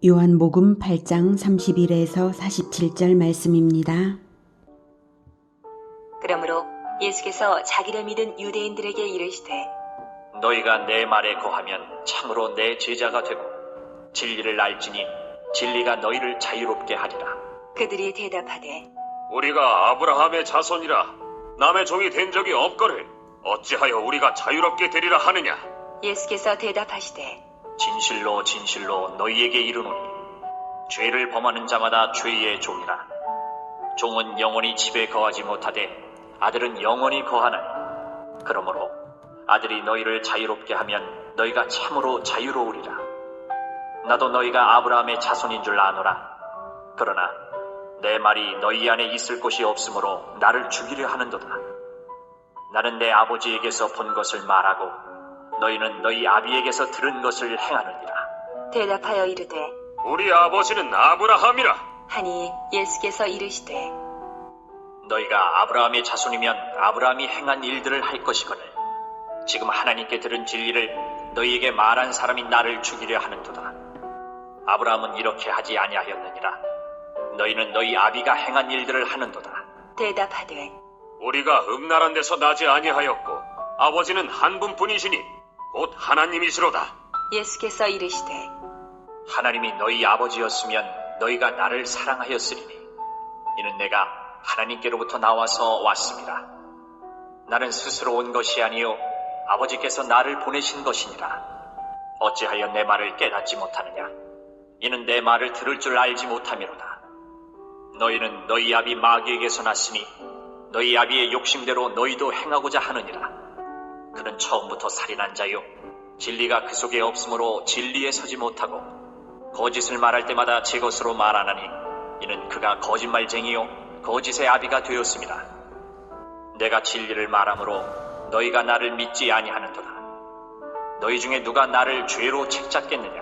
요한복음 8장 31에서 47절 말씀입니다. 그러므로 예수께서 자기를 믿은 유대인들에게 이르시되 너희가 내 말에 거하면 참으로 내 제자가 되고 진리를 알지니 진리가 너희를 자유롭게 하리라. 그들이 대답하되 우리가 아브라함의 자손이라 남의 종이 된 적이 없거늘 어찌하여 우리가 자유롭게 되리라 하느냐. 예수께서 대답하시되 진실로 진실로 너희에게 이르노니 죄를 범하는 자마다 죄의 종이라. 종은 영원히 집에 거하지 못하되 아들은 영원히 거하나니 그러므로 아들이 너희를 자유롭게 하면 너희가 참으로 자유로우리라. 나도 너희가 아브라함의 자손인 줄 아노라. 그러나 내 말이 너희 안에 있을 곳이 없으므로 나를 죽이려 하는도다. 나는 내 아버지에게서 본 것을 말하고 너희는 너희 아비에게서 들은 것을 행하느니라. 대답하여 이르되 우리 아버지는 아브라함이라. 하니 예수께서 이르시되 너희가 아브라함의 자손이면 아브라함이 행한 일들을 할 것이거늘 지금 하나님께 들은 진리를 너희에게 말한 사람이 나를 죽이려 하는도다. 아브라함은 이렇게 하지 아니하였느니라. 너희는 너희 아비가 행한 일들을 하는도다. 대답하되 우리가 음란한 데서 나지 아니하였고 아버지는 한 분뿐이시니 곧 하나님이시로다. 예수께서 이르시되 하나님이 너희 아버지였으면 너희가 나를 사랑하였으리니 이는 내가 하나님께로부터 나와서 왔습니다. 나는 스스로 온 것이 아니요 아버지께서 나를 보내신 것이니라. 어찌하여 내 말을 깨닫지 못하느냐. 이는 내 말을 들을 줄 알지 못함이로다. 너희는 너희 아비 마귀에게서 났으니 너희 아비의 욕심대로 너희도 행하고자 하느니라. 그는 처음부터 살인한 자요 진리가 그 속에 없으므로 진리에 서지 못하고 거짓을 말할 때마다 제 것으로 말하나니 이는 그가 거짓말쟁이요 거짓의 아비가 되었습니다. 내가 진리를 말하므로 너희가 나를 믿지 아니하는도다. 너희 중에 누가 나를 죄로 책잡겠느냐.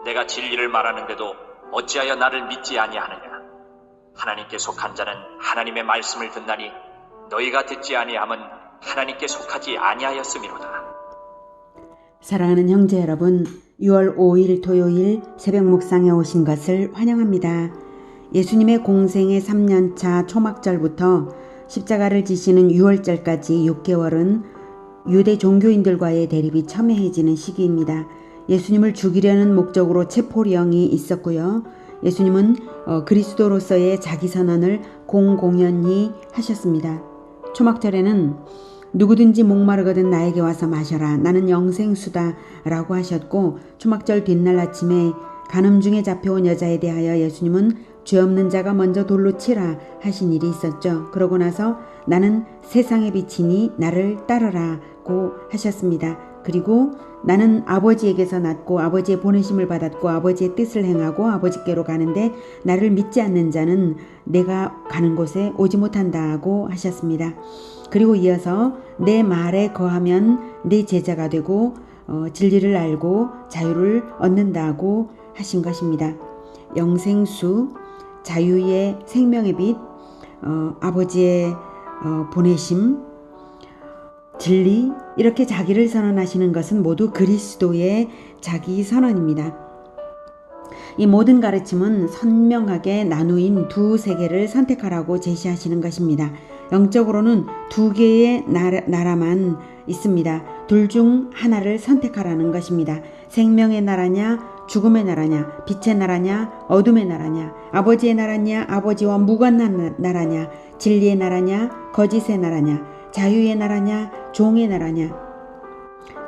내가 진리를 말하는데도 어찌하여 나를 믿지 아니하느냐. 하나님께 속한 자는 하나님의 말씀을 듣나니 너희가 듣지 아니함은 하나님께 속하지 아니하였음이로다. 사랑하는 형제 여러분, 6월 5일 토요일 새벽 묵상에 오신 것을 환영합니다. 예수님의 공생의 3년차 초막절부터 십자가를 지시는 6월절까지 6개월은 유대 종교인들과의 대립이 첨예해지는 시기입니다. 예수님을 죽이려는 목적으로 체포령이 있었고요. 예수님은 그리스도로서의 자기 선언을 공공연히 하셨습니다. 초막절에는 누구든지 목마르거든 나에게 와서 마셔라. 나는 영생수다 라고 하셨고, 초막절 뒷날 아침에 간음 중에 잡혀온 여자에 대하여 예수님은 죄 없는 자가 먼저 돌로 치라 하신 일이 있었죠. 그러고 나서 나는 세상의 빛이니 나를 따르라고 하셨습니다. 그리고 나는 아버지에게서 났고 아버지의 보내심을 받았고 아버지의 뜻을 행하고 아버지께로 가는데 나를 믿지 않는 자는 내가 가는 곳에 오지 못한다고 하셨습니다. 그리고 이어서 내 말에 거하면 내 제자가 되고 진리를 알고 자유를 얻는다고 하신 것입니다. 영생수, 자유의 생명의 빛, 아버지의 보내심, 진리, 이렇게 자기를 선언하시는 것은 모두 그리스도의 자기 선언입니다. 이 모든 가르침은 선명하게 나누인 두 세계를 선택하라고 제시하시는 것입니다. 영적으로는 두 개의 나라만 있습니다. 둘 중 하나를 선택하라는 것입니다. 생명의 나라냐, 죽음의 나라냐, 빛의 나라냐, 어둠의 나라냐, 아버지의 나라냐, 아버지와 무관한 나라냐, 진리의 나라냐, 거짓의 나라냐, 자유의 나라냐, 종의 나라냐.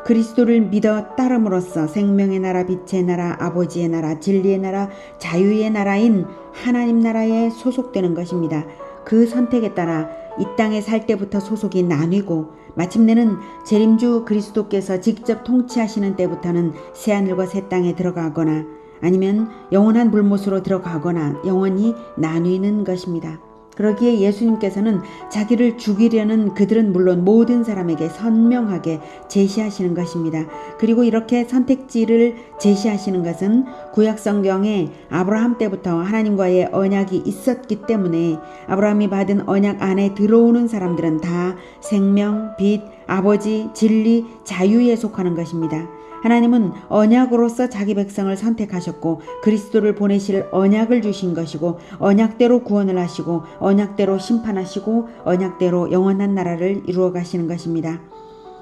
그리스도를 믿어 따름으로써 생명의 나라, 빛의 나라, 아버지의 나라, 진리의 나라, 자유의 나라인 하나님 나라에 소속되는 것입니다. 그 선택에 따라 이 땅에 살 때부터 소속이 나뉘고 마침내는 재림주 그리스도께서 직접 통치하시는 때부터는 새하늘과 새 땅에 들어가거나 아니면 영원한 불못으로 들어가거나 영원히 나뉘는 것입니다. 그러기에 예수님께서는 자기를 죽이려는 그들은 물론 모든 사람에게 선명하게 제시하시는 것입니다. 그리고 이렇게 선택지를 제시하시는 것은 구약성경에 아브라함 때부터 하나님과의 언약이 있었기 때문에 아브라함이 받은 언약 안에 들어오는 사람들은 다 생명, 빛, 아버지, 진리, 자유에 속하는 것입니다. 하나님은 언약으로서 자기 백성을 선택하셨고 그리스도를 보내실 언약을 주신 것이고 언약대로 구원을 하시고 언약대로 심판하시고 언약대로 영원한 나라를 이루어 가시는 것입니다.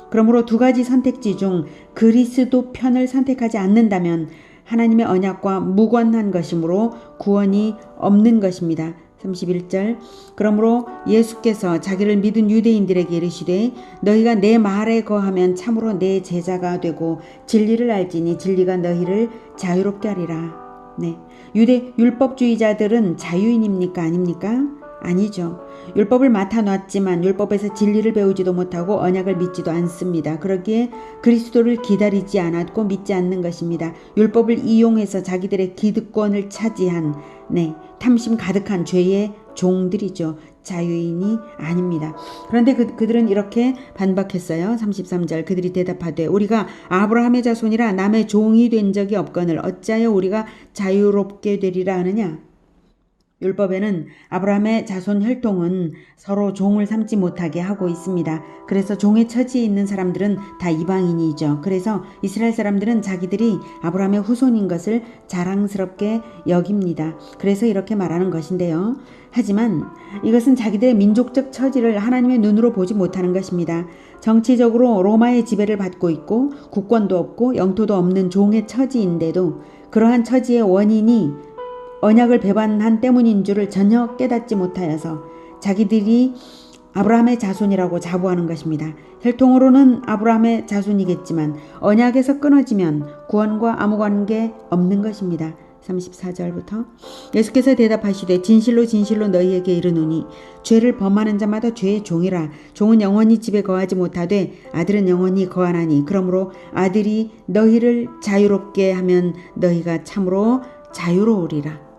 그러므로 두 가지 선택지 중 그리스도 편을 선택하지 않는다면 하나님의 언약과 무관한 것이므로 구원이 없는 것입니다. 31절 그러므로 예수께서 자기를 믿은 유대인들에게 이르시되 너희가 내 말에 거하면 참으로 내 제자가 되고 진리를 알지니 진리가 너희를 자유롭게 하리라. 네, 유대 율법주의자들은 자유인입니까? 아닙니까? 아니죠. 율법을 맡아놨지만 율법에서 진리를 배우지도 못하고 언약을 믿지도 않습니다. 그러기에 그리스도를 기다리지 않았고 믿지 않는 것입니다. 율법을 이용해서 자기들의 기득권을 차지한 탐심 가득한 죄의 종들이죠. 자유인이 아닙니다. 그런데 그들은 이렇게 반박했어요. 33절 그들이 대답하되 우리가 아브라함의 자손이라 남의 종이 된 적이 없거늘 어찌하여 우리가 자유롭게 되리라 하느냐. 율법에는 아브라함의 자손 혈통은 서로 종을 삼지 못하게 하고 있습니다. 그래서 종의 처지에 있는 사람들은 다 이방인이죠. 그래서 이스라엘 사람들은 자기들이 아브라함의 후손인 것을 자랑스럽게 여깁니다. 그래서 이렇게 말하는 것인데요. 하지만 이것은 자기들의 민족적 처지를 하나님의 눈으로 보지 못하는 것입니다. 정치적으로 로마의 지배를 받고 있고 국권도 없고 영토도 없는 종의 처지인데도 그러한 처지의 원인이 언약을 배반한 때문인 줄을 전혀 깨닫지 못하여서 자기들이 아브라함의 자손이라고 자부하는 것입니다. 혈통으로는 아브라함의 자손이겠지만 언약에서 끊어지면 구원과 아무 관계 없는 것입니다. 34절부터 예수께서 대답하시되 진실로 진실로 너희에게 이르노니 죄를 범하는 자마다 죄의 종이라. 종은 영원히 집에 거하지 못하되 아들은 영원히 거하나니 그러므로 아들이 너희를 자유롭게 하면 너희가 참으로 자유로우리라.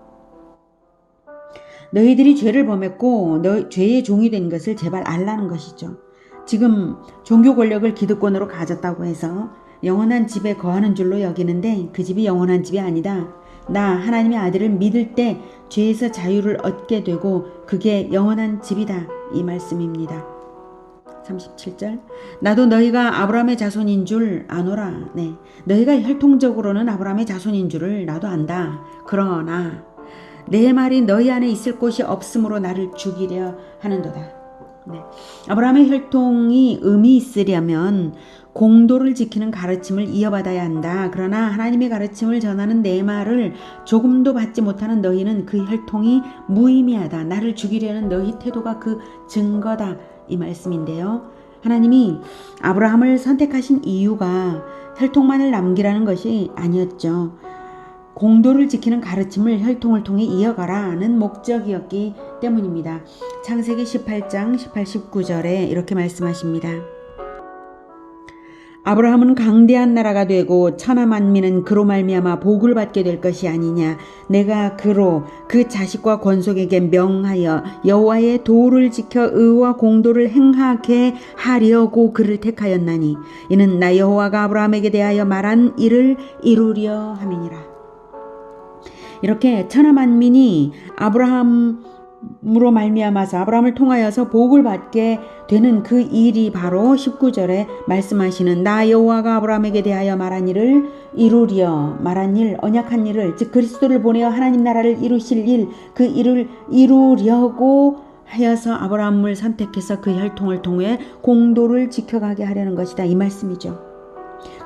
너희들이 죄를 범했고 죄의 종이 된 것을 제발 알라는 것이죠. 지금 종교 권력을 기득권으로 가졌다고 해서 영원한 집에 거하는 줄로 여기는데 그 집이 영원한 집이 아니다. 나 하나님의 아들을 믿을 때 죄에서 자유를 얻게 되고 그게 영원한 집이다. 이 말씀입니다. 37절 나도 너희가 아브라함의 자손인 줄 아노라. 네, 너희가 혈통적으로는 아브라함의 자손인 줄을 나도 안다. 그러나 내 말이 너희 안에 있을 곳이 없으므로 나를 죽이려 하는도다. 네. 아브라함의 혈통이 의미 있으려면 공도를 지키는 가르침을 이어받아야 한다. 그러나 하나님의 가르침을 전하는 내 말을 조금도 받지 못하는 너희는 그 혈통이 무의미하다. 나를 죽이려는 너희 태도가 그 증거다. 이 말씀인데요. 하나님이 아브라함을 선택하신 이유가 혈통만을 남기라는 것이 아니었죠. 공도를 지키는 가르침을 혈통을 통해 이어가라는 목적이었기 때문입니다. 창세기 18장 18, 19절에 이렇게 말씀하십니다. 아브라함은 강대한 나라가 되고 천하 만민은 그로 말미암아 복을 받게 될 것이 아니냐. 내가 그로 그 자식과 권속에게 명하여 여호와의 도를 지켜 의와 공도를 행하게 하려고 그를 택하였나니 이는 나 여호와가 아브라함에게 대하여 말한 일을 이루려 함이니라. 이렇게 천하 만민이 아브라함으로 말미암아서 아브라함을 통하여서 복을 받게 되는 그 일이 바로 19절에 말씀하시는 나 여호와가 아브라함에게 대하여 말한 일을 이루려. 말한 일, 언약한 일을, 즉 그리스도를 보내어 하나님 나라를 이루실 일, 그 일을 이루려고 하여서 아브라함을 선택해서 그 혈통을 통해 공도를 지켜가게 하려는 것이다. 이 말씀이죠.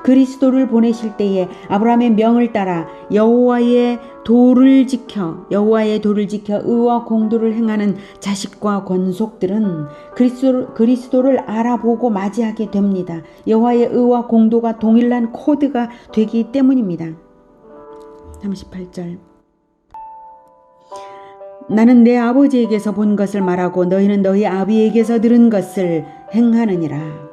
그리스도를 보내실 때에 아브라함의 명을 따라 여호와의 도를 지켜 의와 공도를 행하는 자식과 권속들은 그리스도를 알아보고 맞이하게 됩니다. 여호와의 의와 공도가 동일한 코드가 되기 때문입니다. 38절 나는 내 아버지에게서 본 것을 말하고 너희는 너희 아비에게서 들은 것을 행하느니라.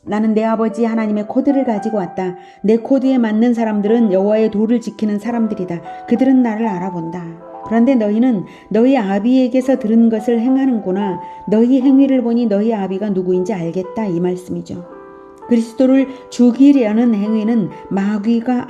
나는 내 아버지 하나님의 코드를 가지고 왔다. 내 코드에 맞는 사람들은 여호와의 도를 지키는 사람들이다. 그들은 나를 알아본다. 그런데 너희는 너희 아비에게서 들은 것을 행하는구나. 너희 행위를 보니 너희 아비가 누구인지 알겠다. 이 말씀이죠. 그리스도를 죽이려는 행위는 마귀가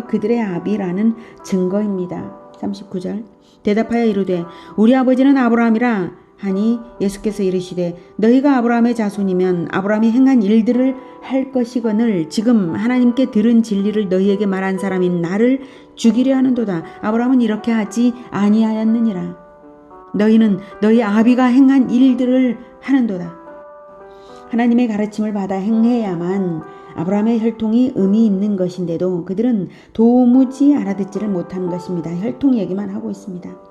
그들의 아비라는 증거입니다. 39절 대답하여 이르되 우리 아버지는 아브라함이라 하니 예수께서 이르시되 너희가 아브라함의 자손이면 아브라함이 행한 일들을 할 것이거늘 지금 하나님께 들은 진리를 너희에게 말한 사람인 나를 죽이려 하는도다. 아브라함은 이렇게 하지 아니하였느니라. 너희는 너희 아비가 행한 일들을 하는도다. 하나님의 가르침을 받아 행해야만 아브라함의 혈통이 의미 있는 것인데도 그들은 도무지 알아듣지를 못하는 것입니다. 혈통 얘기만 하고 있습니다.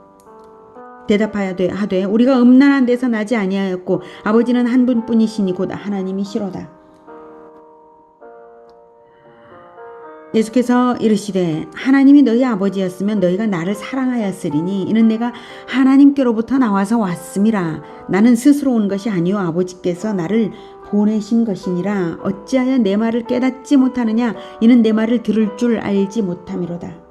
대답하되 우리가 음란한 데서 나지 아니하였고 아버지는 한 분뿐이시니 곧 하나님이시로다. 예수께서 이르시되 하나님이 너희 아버지였으면 너희가 나를 사랑하였으리니 이는 내가 하나님께로부터 나와서 왔음이라. 나는 스스로 온 것이 아니요 아버지께서 나를 보내신 것이니라. 어찌하여 내 말을 깨닫지 못하느냐. 이는 내 말을 들을 줄 알지 못함이로다.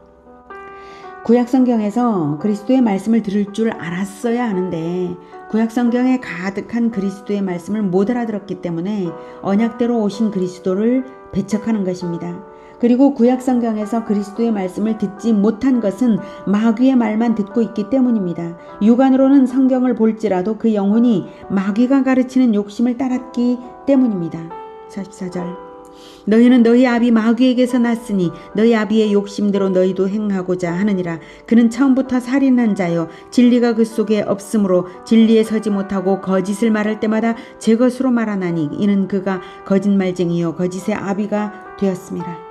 구약성경에서 그리스도의 말씀을 들을 줄 알았어야 하는데 구약성경에 가득한 그리스도의 말씀을 못 알아들었기 때문에 언약대로 오신 그리스도를 배척하는 것입니다. 그리고 구약성경에서 그리스도의 말씀을 듣지 못한 것은 마귀의 말만 듣고 있기 때문입니다. 육안으로는 성경을 볼지라도 그 영혼이 마귀가 가르치는 욕심을 따랐기 때문입니다. 44절 너희는 너희 아비 마귀에게서 났으니 너희 아비의 욕심대로 너희도 행하고자 하느니라. 그는 처음부터 살인한 자요 진리가 그 속에 없으므로 진리에 서지 못하고 거짓을 말할 때마다 제 것으로 말하나니 이는 그가 거짓말쟁이요 거짓의 아비가 되었습니다.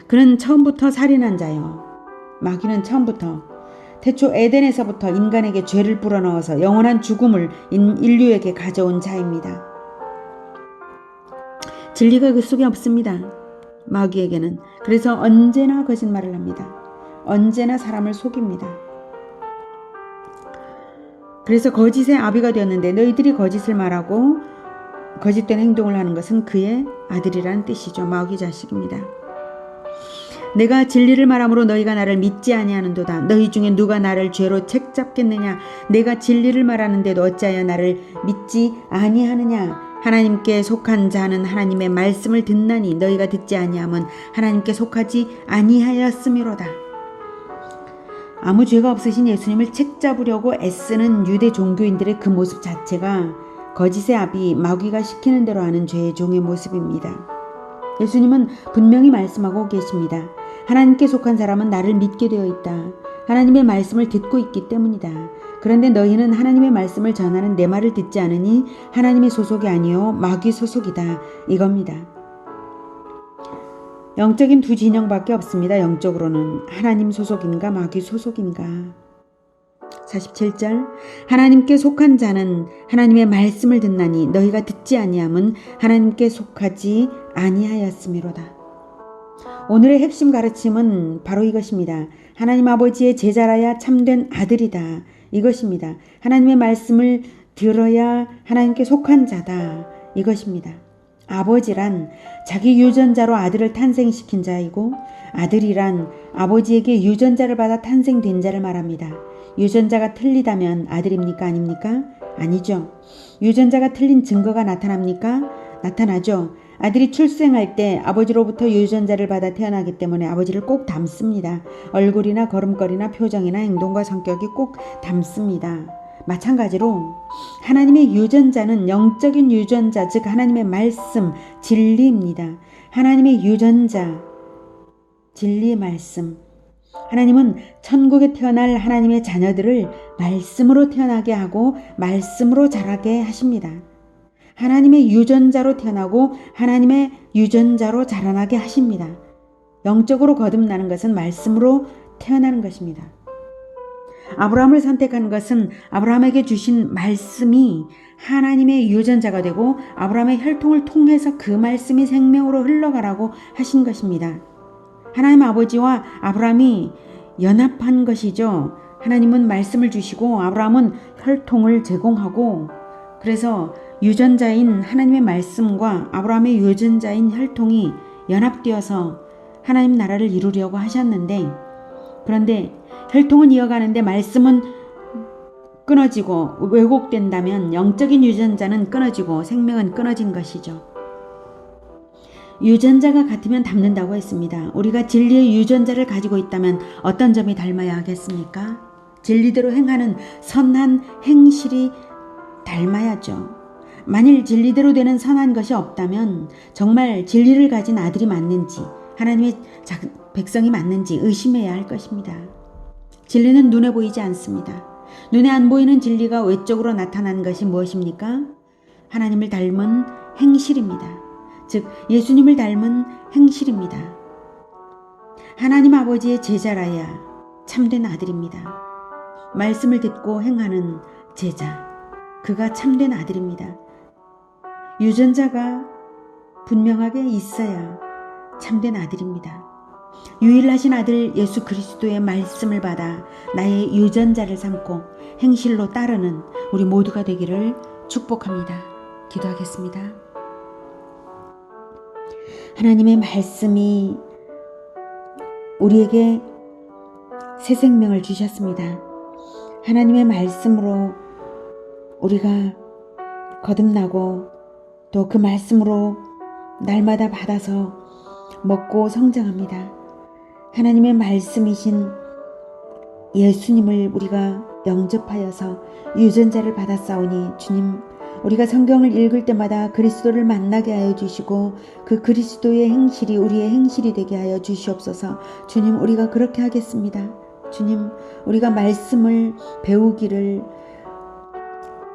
그는 처음부터 살인한 자요. 마귀는 처음부터 태초 에덴에서부터 인간에게 죄를 불어넣어서 영원한 죽음을 인류에게 가져온 자입니다. 진리가 그 속에 없습니다. 마귀에게는. 그래서 언제나 거짓말을 합니다. 언제나 사람을 속입니다. 그래서 거짓의 아비가 되었는데 너희들이 거짓을 말하고 거짓된 행동을 하는 것은 그의 아들이라는 뜻이죠. 마귀 자식입니다. 내가 진리를 말함으로 너희가 나를 믿지 아니하는도다. 너희 중에 누가 나를 죄로 책잡겠느냐. 내가 진리를 말하는데도 어찌하여 나를 믿지 아니하느냐. 하나님께 속한 자는 하나님의 말씀을 듣나니 너희가 듣지 아니함은 하나님께 속하지 아니하였음이로다. 아무 죄가 없으신 예수님을 책잡으려고 애쓰는 유대 종교인들의 그 모습 자체가 거짓의 아비 마귀가 시키는 대로 하는 죄의 종의 모습입니다. 예수님은 분명히 말씀하고 계십니다. 하나님께 속한 사람은 나를 믿게 되어 있다. 하나님의 말씀을 듣고 있기 때문이다. 그런데 너희는 하나님의 말씀을 전하는 내 말을 듣지 않으니 하나님의 소속이 아니요 마귀 소속이다. 이겁니다. 영적인 두 진영밖에 없습니다. 영적으로는 하나님 소속인가 마귀 소속인가. 47절 하나님께 속한 자는 하나님의 말씀을 듣나니 너희가 듣지 아니함은 하나님께 속하지 아니하였음이로다. 오늘의 핵심 가르침은 바로 이것입니다. 하나님 아버지의 제자라야 참된 아들이다. 이것입니다. 하나님의 말씀을 들어야 하나님께 속한 자다. 이것입니다. 아버지란 자기 유전자로 아들을 탄생시킨 자이고 아들이란 아버지에게 유전자를 받아 탄생된 자를 말합니다. 유전자가 틀리다면 아들입니까? 아닙니까? 아니죠. 유전자가 틀린 증거가 나타납니까? 나타나죠. 아들이 출생할 때 아버지로부터 유전자를 받아 태어나기 때문에 아버지를 꼭 닮습니다. 얼굴이나 걸음걸이나 표정이나 행동과 성격이 꼭 닮습니다. 마찬가지로 하나님의 유전자는 영적인 유전자, 즉 하나님의 말씀, 진리입니다. 하나님의 유전자, 진리의 말씀. 하나님은 천국에 태어날 하나님의 자녀들을 말씀으로 태어나게 하고 말씀으로 자라게 하십니다. 하나님의 유전자로 태어나고 하나님의 유전자로 자라나게 하십니다. 영적으로 거듭나는 것은 말씀으로 태어나는 것입니다. 아브라함을 선택한 것은 아브라함에게 주신 말씀이 하나님의 유전자가 되고 아브라함의 혈통을 통해서 그 말씀이 생명으로 흘러가라고 하신 것입니다. 하나님 아버지와 아브라함이 연합한 것이죠. 하나님은 말씀을 주시고 아브라함은 혈통을 제공하고 그래서 유전자인 하나님의 말씀과 아브라함의 유전자인 혈통이 연합되어서 하나님 나라를 이루려고 하셨는데 그런데 혈통은 이어가는데 말씀은 끊어지고 왜곡된다면 영적인 유전자는 끊어지고 생명은 끊어진 것이죠. 유전자가 같으면 닮는다고 했습니다. 우리가 진리의 유전자를 가지고 있다면 어떤 점이 닮아야 하겠습니까? 진리대로 행하는 선한 행실이 닮아야죠. 만일 진리대로 되는 선한 것이 없다면 정말 진리를 가진 아들이 맞는지 하나님의 백성이 맞는지 의심해야 할 것입니다. 진리는 눈에 보이지 않습니다. 눈에 안 보이는 진리가 외적으로 나타나는 것이 무엇입니까? 하나님을 닮은 행실입니다. 즉 예수님을 닮은 행실입니다. 하나님 아버지의 제자라야 참된 아들입니다. 말씀을 듣고 행하는 제자, 그가 참된 아들입니다. 유전자가 분명하게 있어야 참된 아들입니다. 유일하신 아들 예수 그리스도의 말씀을 받아 나의 유전자를 삼고 행실로 따르는 우리 모두가 되기를 축복합니다. 기도하겠습니다. 하나님의 말씀이 우리에게 새 생명을 주셨습니다. 하나님의 말씀으로 우리가 거듭나고 또 그 말씀으로 날마다 받아서 먹고 성장합니다. 하나님의 말씀이신 예수님을 우리가 영접하여서 유전자를 받았사오니 주님, 우리가 성경을 읽을 때마다 그리스도를 만나게 하여 주시고 그 그리스도의 행실이 우리의 행실이 되게 하여 주시옵소서. 주님, 우리가 그렇게 하겠습니다. 주님, 우리가 말씀을 배우기를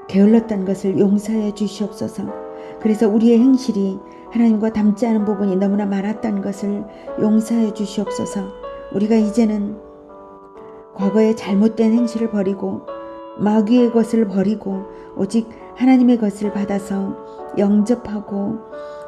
게을렀던 것을 용서해 주시옵소서. 그래서 우리의 행실이 하나님과 닮지 않은 부분이 너무나 많았던 것을 용서해 주시옵소서. 우리가 이제는 과거의 잘못된 행실을 버리고 마귀의 것을 버리고 오직 하나님의 것을 받아서 영접하고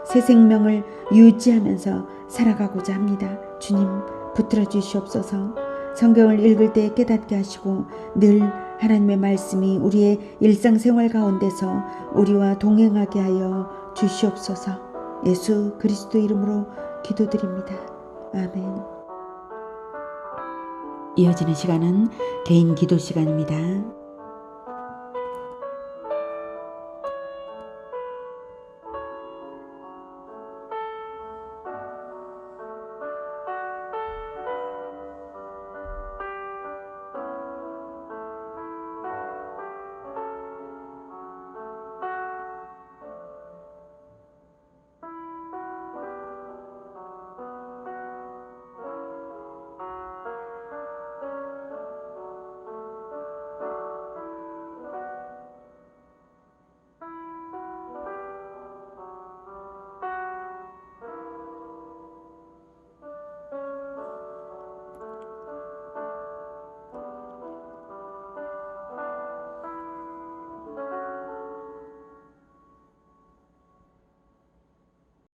새 생명을 유지하면서 살아가고자 합니다. 주님, 붙들어 주시옵소서. 성경을 읽을 때 깨닫게 하시고 늘 하나님의 말씀이 우리의 일상생활 가운데서 우리와 동행하게 하여 주시옵소서. 예수 그리스도 이름으로 기도드립니다. 아멘. 이어지는 시간은 개인 기도 시간입니다.